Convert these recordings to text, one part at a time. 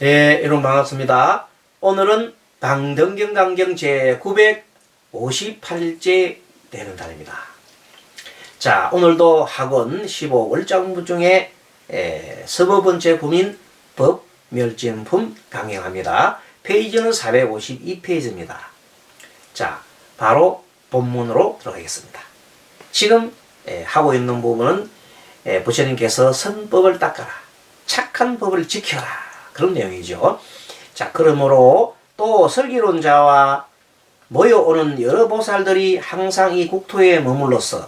네, 여러분 반갑습니다. 오늘은 방등경강경 제958일째 되는 달입니다. 자, 오늘도 학원 15월장부 중에 15번째 부민 법멸진품 강행합니다. 페이지는 452페이지입니다. 자, 바로 본문으로 들어가겠습니다. 지금 하고 있는 부분은 부처님께서 선법을 닦아라, 착한 법을 지켜라, 그런 내용이죠. 자, 그러므로 또 설기론자와 모여오는 여러 보살들이 항상 이 국토에 머물러서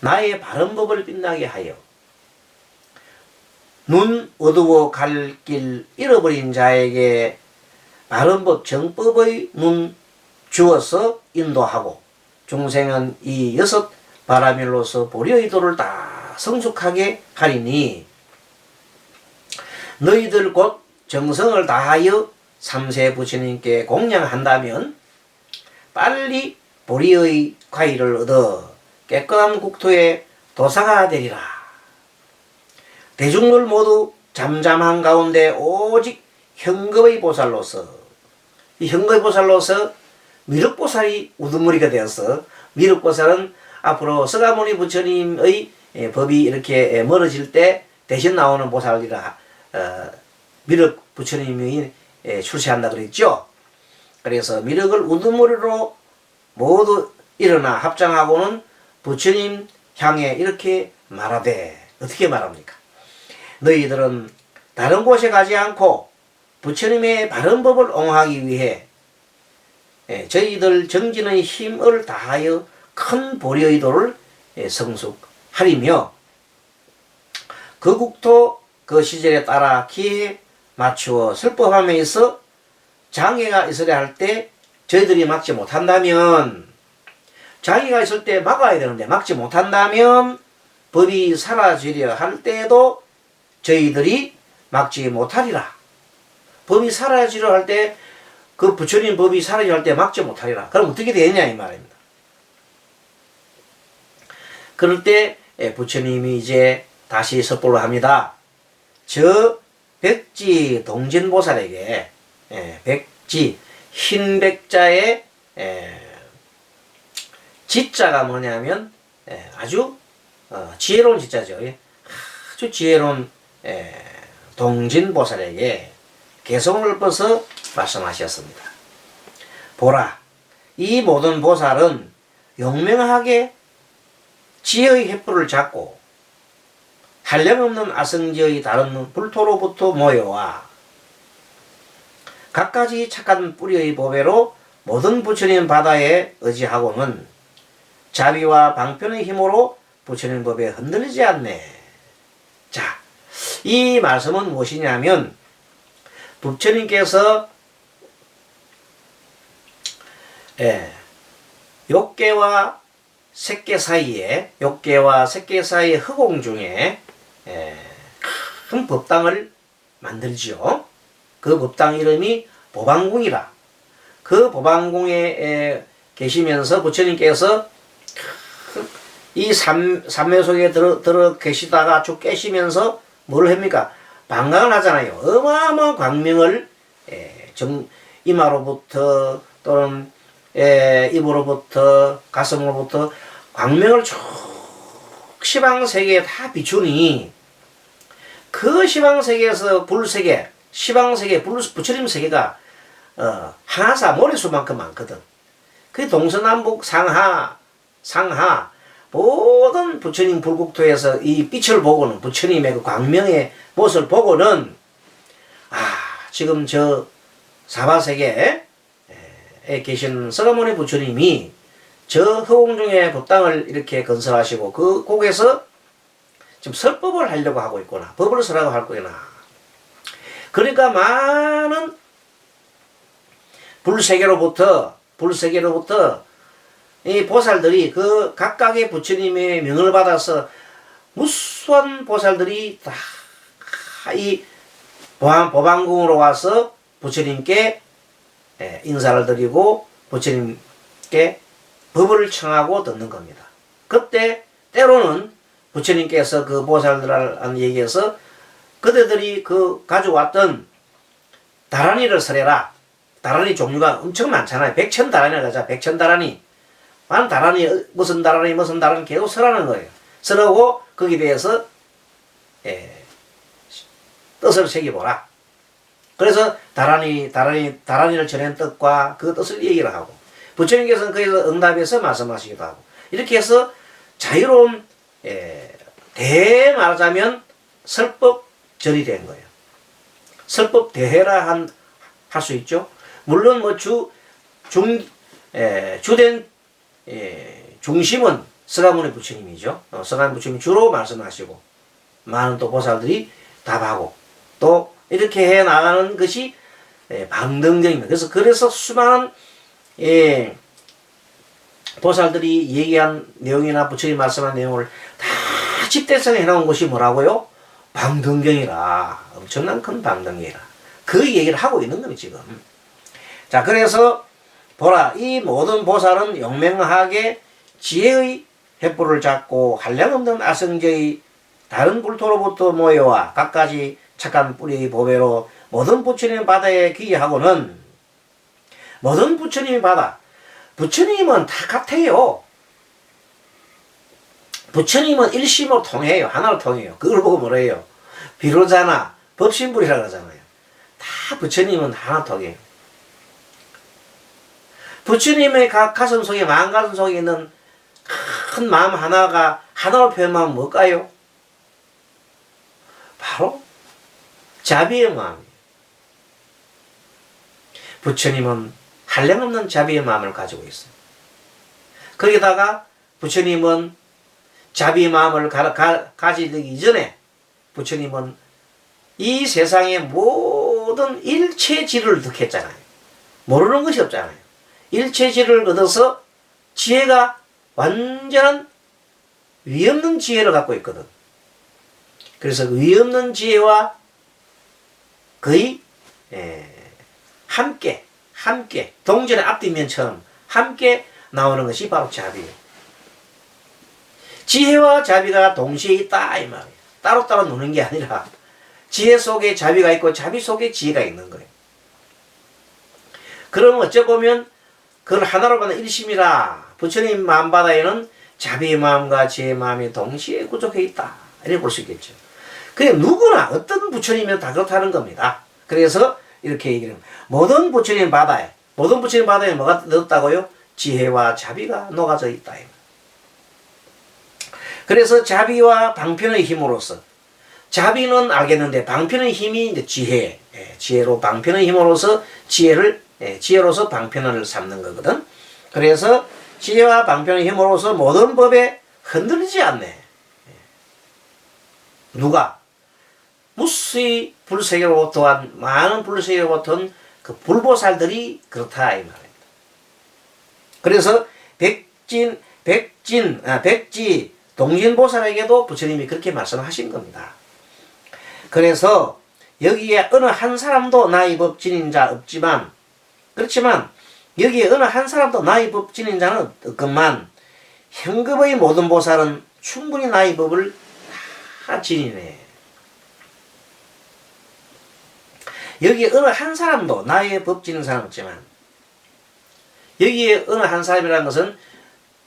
나의 바른 법을 빛나게 하여 눈 어두워 갈 길 잃어버린 자에게 바른 법 정법의 눈 주어서 인도하고, 중생은 이 여섯 바라밀로서 보리의 도를 다 성숙하게 하리니 너희들 곧 정성을 다하여 삼세 부처님께 공양한다면 빨리 보리의 과일을 얻어 깨끗한 국토에 도사가 되리라. 대중들 모두 잠잠한 가운데 오직 현급의 보살로서, 이 현급의 보살로서 미륵보살이 우두머리가 되어서, 미륵보살은 앞으로 서가모니 부처님의 법이 이렇게 멀어질 때 대신 나오는 보살이라 미륵 부처님이 출세한다 그랬죠. 그래서 미륵을 우두머리로 모두 일어나 합장하고는 부처님 향해 이렇게 말하되, 어떻게 말합니까? 너희들은 다른 곳에 가지 않고 부처님의 바른 법을 옹호하기 위해 저희들 정진의 힘을 다하여 큰 보리의 도를 성숙하리며, 그 국토 그 시절에 따라 기회에 맞추어 설법함에 있어 장애가 있으려 할 때 저희들이 막지 못한다면, 장애가 있을 때 막아야 되는데 막지 못한다면 법이 사라지려 할 때에도 저희들이 막지 못하리라. 법이 사라지려 할 때, 그 부처님 법이 사라지려 할 때 막지 못하리라. 그럼 어떻게 되느냐 이 말입니다. 그럴 때 부처님이 이제 다시 설법을 합니다. 저 백지 동진보살에게, 백지 흰 백자의 지자가 뭐냐면 아주 지혜로운 지자죠. 아주 지혜로운 동진보살에게 개성을 읊어서 말씀하셨습니다. 보라, 이 모든 보살은 용맹하게 지혜의 횃불을 잡고 한량없는 아성지의 다른 불토로부터 모여와 갖가지 착한 뿌리의 보배로 모든 부처님 바다에 의지하고는 자비와 방편의 힘으로 부처님 법에 흔들리지 않네. 자, 이 말씀은 무엇이냐면, 부처님께서 욕계와 색계 사이에, 욕계와 색계 사이의 허공 중에 큰 법당을 만들지요. 그 법당 이름이 보방궁이라. 그 보방궁에 계시면서 부처님께서 이 삼매 속에 들어 계시다가 쭉 깨시면서 뭘 합니까? 방광을 하잖아요. 어마어마한 광명을 이마로부터 또는 입으로부터 가슴으로부터 광명을 쭉 시방세계에 다 비추니, 그 시방세계에서 불세계, 시방세계, 부처님 세계가 하나사 머릿수만큼 많거든. 그 동서남북 상하 모든 부처님 불국토에서 이 빛을 보고는, 부처님의 그 광명의 모습을 보고는, 지금 저 사바세계에 계신 서가모니 부처님이 저 허공 중에 법당을 이렇게 건설하시고 그 곡에서 지금 설법을 하려고 하고 있구나, 법을 설하고 할 거구나. 그러니까 많은 불세계로부터 이 보살들이 그 각각의 부처님의 명을 받아서 무수한 보살들이 다 이 보방궁으로 와서 부처님께 인사를 드리고 부처님께 법을 청하고 듣는 겁니다. 그때 때로는 부처님께서 그 보살들한테 얘기해서 그대들이 그 가져왔던 다란이를 설해라. 다란이 종류가 엄청 많잖아요. 백천다란이라고 하자. 백천다란이. 만 다란이 무슨 다란이 계속 설하는 거예요. 설하고 거기에 대해서 뜻을 새겨보라. 그래서 다란이를 전한 뜻과 그 뜻을 얘기를 하고 부처님께서는 거기서 응답해서 말씀하시기도 하고 이렇게 해서 자유로운 말하자면 설법절이 된 거예요. 설법 대해라 할 수 있죠. 물론 뭐 주된 중심은 서가모니 부처님이죠. 서가모니 부처님이 주로 말씀하시고 많은 또 보살들이 답하고 또 이렇게 해 나가는 것이 방등경입니다. 그래서 수많은 보살들이 얘기한 내용이나 부처님 말씀한 내용을 다 집대성해 놓은 것이 뭐라고요? 방등경이라. 엄청난 큰 방등경이라. 그 얘기를 하고 있는 겁니다, 지금. 자, 그래서 보라, 이 모든 보살은 용맹하게 지혜의 횃불을 잡고 한량없는 아성제의 다른 불토로부터 모여와 갖가지 착한 뿌리의 보배로 모든 부처님 바다에 귀하고는 모든 부처님의 바다, 부처님은 다 같아요. 부처님은 일심으로 통해요. 하나로 통해요. 그걸 보고 뭐라 해요? 비로자나 법신불이라고 하잖아요. 다 부처님은 하나 통해요. 부처님의 가슴 속에, 마음가슴 속에 있는 큰 마음 하나가 하나로 표현하면 뭘까요? 바로 자비의 마음이에요. 부처님은 한량없는 자비의 마음을 가지고 있어요. 거기다가 부처님은 자비의 마음을 가지기 이전에 부처님은 이 세상의 모든 일체지를 득했잖아요. 모르는 것이 없잖아요. 일체지를 얻어서 지혜가 완전한 위없는 지혜를 갖고 있거든. 그래서 위없는 지혜와 거의 함께 동전의 앞뒷면처럼 함께 나오는 것이 바로 자비예요. 지혜와 자비가 동시에 있다 이 말이에요. 따로따로 노는 게 아니라 지혜 속에 자비가 있고 자비 속에 지혜가 있는 거예요. 그럼 어찌 보면 그걸 하나로 보는 일심이라. 부처님 마음바다에는 자비의 마음과 지혜의 마음이 동시에 구족해 있다. 이렇게 볼 수 있겠죠. 그게 누구나 어떤 부처님이면 다 그렇다는 겁니다. 그래서 이렇게 얘기를 모든 부처님 바다에 뭐가 넣었다고요? 지혜와 자비가 녹아져 있다. 그래서 자비와 방편의 힘으로서 자비는 알겠는데 방편의 힘이 이제 지혜로 방편의 힘으로서 지혜로서 방편을 삼는 거거든. 그래서 지혜와 방편의 힘으로서 모든 법에 흔들리지 않네. 누가? 무수히 불세계로부터 온 많은 불세계로부터 온 그 불보살들이 그렇다 이 말입니다. 그래서 백지 동진보살에게도 부처님이 그렇게 말씀하신 겁니다. 그래서 여기에 어느 한 사람도 나의 법 지닌 자 없지만 그렇지만 여기에 어느 한 사람도 나의 법 지닌 자는 없건만 현급의 모든 보살은 충분히 나의 법을 다 지니네. 여기에 어느 한 사람도 나의 법 지닌 사람 없지만 여기에 어느 한 사람이라는 것은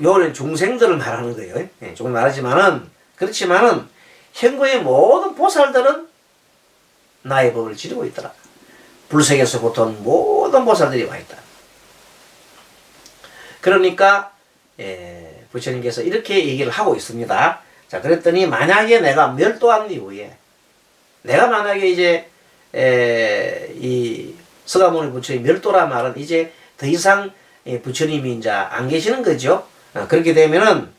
요는 중생들을 말하는 거예요. 조금 말하지만은 그렇지만은 현고의 모든 보살들은 나의 법을 지르고 있더라. 불세계에서부터 온 모든 보살들이 와 있다. 그러니까 부처님께서 이렇게 얘기를 하고 있습니다. 자, 그랬더니 만약에 내가 멸도한 이후에 내가 만약에 이제 이 서가모니 부처님 멸도란 말은 이제 더 이상 부처님이 이제 안 계시는 거죠. 그렇게 되면은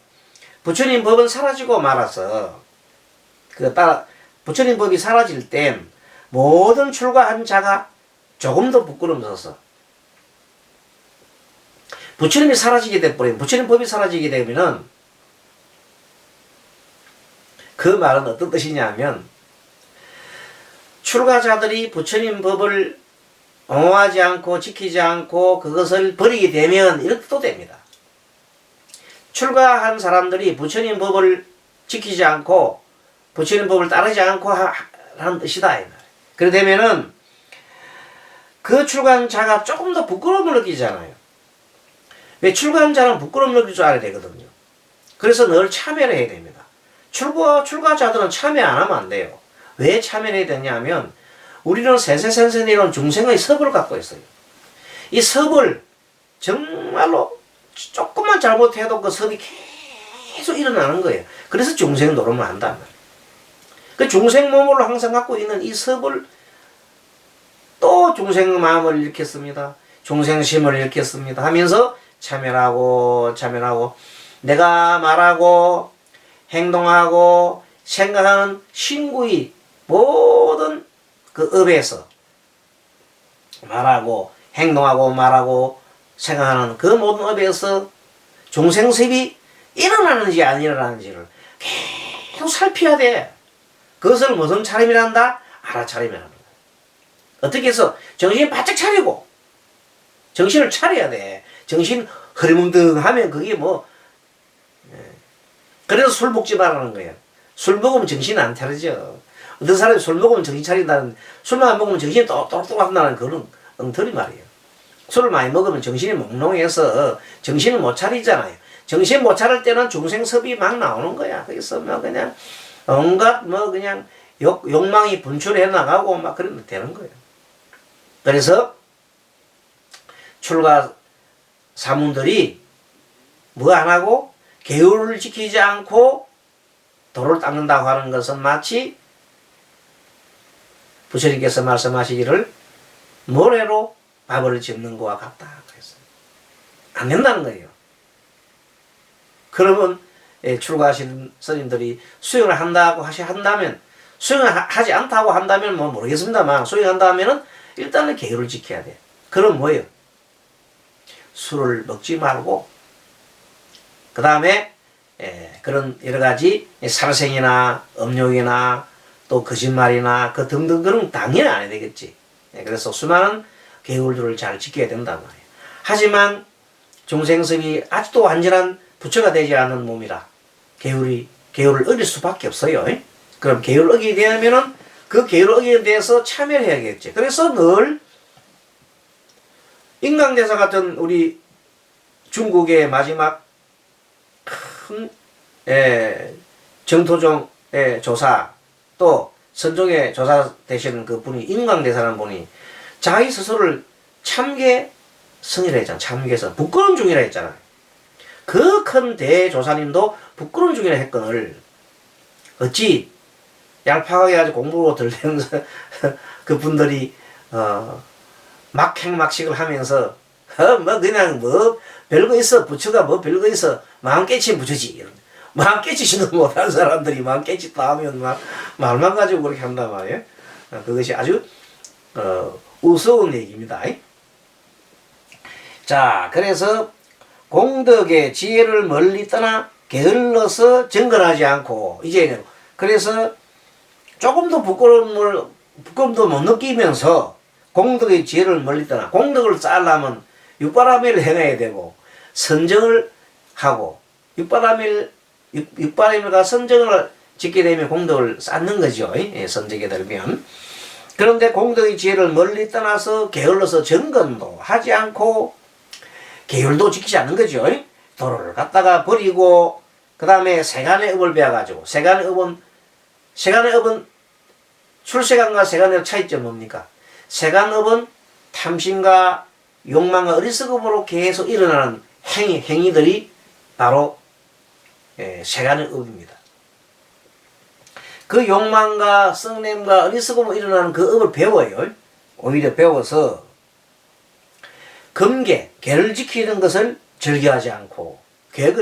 부처님 법은 사라지고 말아서 부처님 법이 사라질 땐 모든 출가한 자가 조금 더 부끄러워서 부처님이 사라지게 돼버리면 부처님 법이 사라지게 되면은 그 말은 어떤 뜻이냐면 출가자들이 부처님 법을 옹호하지 않고 지키지 않고 그것을 버리게 되면 이렇게 또 됩니다. 출가한 사람들이 부처님 법을 지키지 않고 부처님 법을 따르지 않고 하는 뜻이다. 그래 되면은 그 출간자가 조금 더 부끄러움을 느끼잖아요. 왜 출간자는 부끄러움 느낄 줄 알아야 되거든요. 그래서 늘 참여를 해야 됩니다. 출가자들은 참여 안 하면 안 돼요. 왜 참여를 해야 되냐 하면 우리는 세세선선이론 중생의 섭을 갖고 있어요. 이 섭을 정말로 조금만 잘못해도 그 섭이 계속 일어나는 거예요. 그래서 중생 노름을 한단 말이에요. 그 중생 몸으로 항상 갖고 있는 이 섭을 또 중생 마음을 일으켰습니다. 중생심을 일으켰습니다. 하면서 참여하고 내가 말하고 행동하고 생각하는 신구의 모든 그 업에서 말하고 행동하고 말하고 생각하는 그 모든 업에서 중생습이 일어나는지 안 일어나는지를 계속 살펴야 돼. 그것을 무슨 차림이란다? 알아차림이란다. 어떻게 해서 정신 바짝 차리고 정신을 차려야 돼. 정신 흐리뭉둥하면 그게 뭐 그래서 술 먹지 말라는 거예요. 술 먹으면 정신 안 차리죠. 어떤 사람이 술 먹으면 정신 차린다는, 술만 안 먹으면 정신이 똑똑한다는 그런 엉터리 말이에요. 술을 많이 먹으면 정신이 몽롱해서 정신을 못 차리잖아요. 정신 못 차릴 때는 중생섭이 막 나오는 거야. 그래서 뭐 그냥 온갖 뭐 그냥 욕망이 분출해 나가고 막 그러면 되는 거예요. 그래서 출가 사문들이 뭐 안 하고 계율을 지키지 않고 도를 닦는다고 하는 것은 마치 부처님께서 말씀하시기를 모래로 밥을 짓는 것과 같다. 그랬어요. 안 된다는 거예요. 그러면 출가하신 스님들이 수행을 한다고 한다면, 수행을 하지 않다고 한다면 뭐 모르겠습니다만, 수행한다면은 일단은 계율을 지켜야 돼. 그럼 뭐예요? 술을 먹지 말고, 그 다음에 그런 여러 가지 살생이나 음욕이나 또 거짓말이나 그 등등 그런 당연히 안 해야 되겠지. 그래서 수많은 계율들을 잘 지켜야 된단 말이에요. 하지만 중생습이 아직도 완전한 부처가 되지 않은 몸이라 계율을 어길 수밖에 없어요. 그럼 계율을 어기게 되면은 그 계율을 어기는 데서 참여를 해야겠지. 그래서 늘 인강대사 같은 우리 중국의 마지막 큰 정토종 조사 또 선종의 조사 되시는 그 분이 인강대사라는 분이 자기 스스로를 참계 성이라 했잖아. 참계성 부끄러운 중이라 했잖아. 그 큰 대조사님도 부끄러운 중이라 했거늘 어찌 얄팍하게 아주 공부로 들리는 그 분들이 막행막식을 하면서 뭐 그냥 뭐 별거 있어 부처가 뭐 별거 있어 마음 깨치면 부처지 마음 깨치지도 못한 사람들이 마음 깨치다 하면 막 말만 가지고 그렇게 한단 말이에요. 그것이 아주 우스운 얘기입니다. 자, 그래서 공덕의 지혜를 멀리 떠나 게을러서 정건하지 않고 이제 그래서 조금도 부끄럼도 못 느끼면서 공덕의 지혜를 멀리 떠나 공덕을 쌓으려면 육바라밀을 행해야 되고 선정을 하고 육바라밀과 선정을 짓게 되면 공덕을 쌓는 거죠. 선정에 들면. 그런데 공덕의 지혜를 멀리 떠나서 게을러서 정건도 하지 않고 계율도 지키지 않는 거죠. 도로를 갖다가 버리고 그 다음에 세간의 업을 배워가지고 세간의 업은 출세간과 세간의 차이점 뭡니까? 세간업은 탐심과 욕망과 어리석음으로 계속 일어나는 행위들이 바로 세간의 업입니다. 그 욕망과 썩냄과 어리석음으로 일어나는 그 업을 배워요. 오히려 배워서 계를 지키는 것을 즐겨하지 않고 계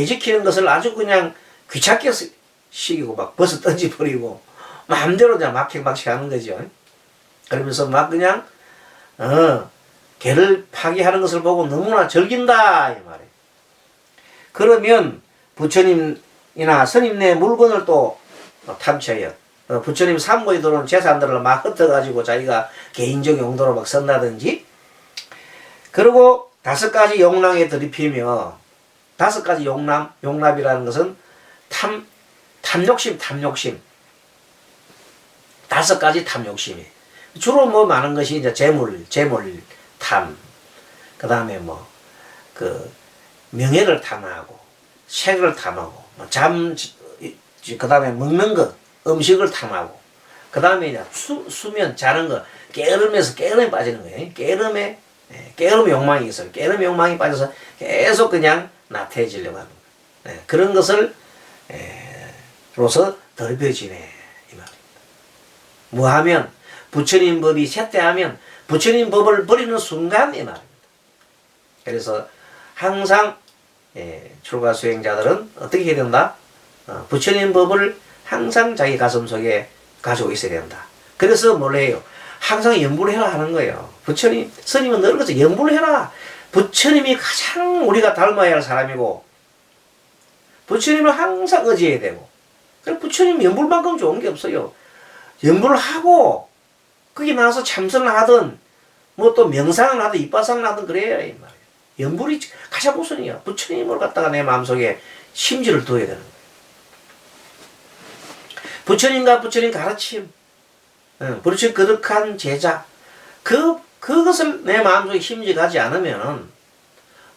지키는 것을 아주 그냥 귀찮게 시키고 막 벗어 던져버리고 마음대로 그냥 막행막식 하는 거죠. 그러면서 막 그냥 계를 파괴하는 것을 보고 너무나 즐긴다 이 말이에요. 그러면 부처님이나 스님네 물건을 또 탐쳐요. 부처님 삼고에 들어오는 재산들을 막 흩어가지고 자기가 개인적 용도로 막 쓴다든지 그리고 5가지 용락에 들이피며 5가지 용납이라는 것은 탐욕심 5가지 탐욕심이 주로 뭐 많은 것이 이제 재물탐, 그 다음에 뭐, 명예를 탐하고, 색을 탐하고, 뭐 그 다음에 먹는 것, 음식을 탐하고, 그 다음에 이제 수면, 자는 거, 게으름에 빠지는 거예요. 게으름 욕망이 있어요. 게으름 욕망이 빠져서 계속 그냥 나태해지려고 하는 거예요. 그런 것을, 로서 더럽혀지네. 이 말입니다. 뭐 하면, 부처님 법이 쇠퇴하면, 부처님 법을 버리는 순간, 이 말입니다. 그래서 항상, 출가 수행자들은 어떻게 해야 된다? 부처님 법을 항상 자기 가슴 속에 가지고 있어야 된다. 그래서 뭘 해요? 항상 연불을 해라 하는 거예요. 부처님, 스님은 늘 그래서 연불을 해라. 부처님이 가장 우리가 닮아야 할 사람이고, 부처님을 항상 의지해야 되고, 그래서 부처님 연불만큼 좋은 게 없어요. 연불을 하고, 거기 나와서 참선을 하든, 뭐 또 명상을 하든, 입바상을 하든 그래야 이 말이에요. 연불이 가장 우선이야. 부처님을 갖다가 내 마음속에 심지를 둬야 되는 거예요. 부처님과 부처님 가르침, 부처님 거룩한 제자, 그것을 내 마음속에 심지가지 않으면,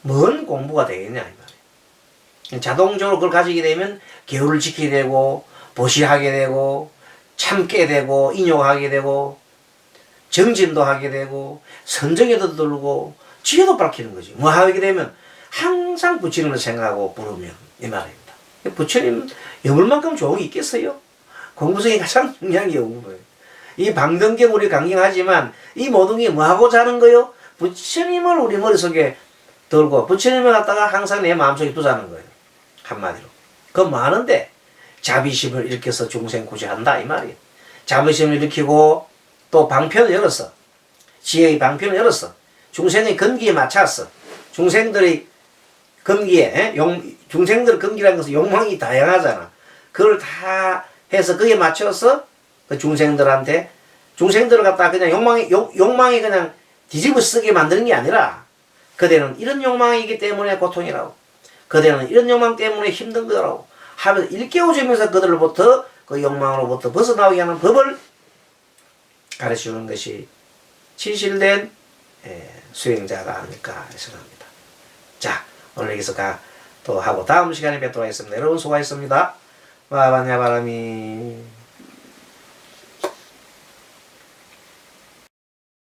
뭔 공부가 되겠냐, 이 말이에요. 자동적으로 그걸 가지게 되면, 계율을 지키게 되고, 보시하게 되고, 참게 되고, 인욕하게 되고, 정진도 하게 되고, 선정에도 들고, 지혜도 밝히는 거지. 뭐 하게 되면, 항상 부처님을 생각하고 부르면, 이 말입니다. 부처님, 여물만큼 좋은 게 있겠어요? 공부성이 가장 중요한 게 공부예요. 이 방등경 우리 강경하지만 이 모든 게 뭐하고자 하는 거요? 부처님을 우리 머릿속에 들고 부처님을 갖다가 항상 내 마음속에 두자는 거예요. 한마디로. 그건 뭐 하는데? 자비심을 일으켜서 중생 구제한다 이 말이에요. 자비심을 일으키고 또 방편을 열었어. 지혜의 방편을 열었어. 중생의 건기에 맞췄어. 중생들의 건기에 중생들의 건기라는 것은 욕망이 다양하잖아. 그걸 다 해서 그에 맞춰서 그 중생들을 갖다 그냥 욕망이 그냥 뒤집어 쓰게 만드는 게 아니라 그대는 이런 욕망이기 때문에 고통이라고. 그대는 이런 욕망 때문에 힘든 거라고. 하면서 일깨워주면서 그들로부터 그 욕망으로부터 벗어나오게 하는 법을 가르치는 것이 진실된 수행자가 아닐까 생각합니다. 자, 오늘 여기서 또 하고 다음 시간에 뵙도록 하겠습니다. 여러분 수고하셨습니다. 와반야바람이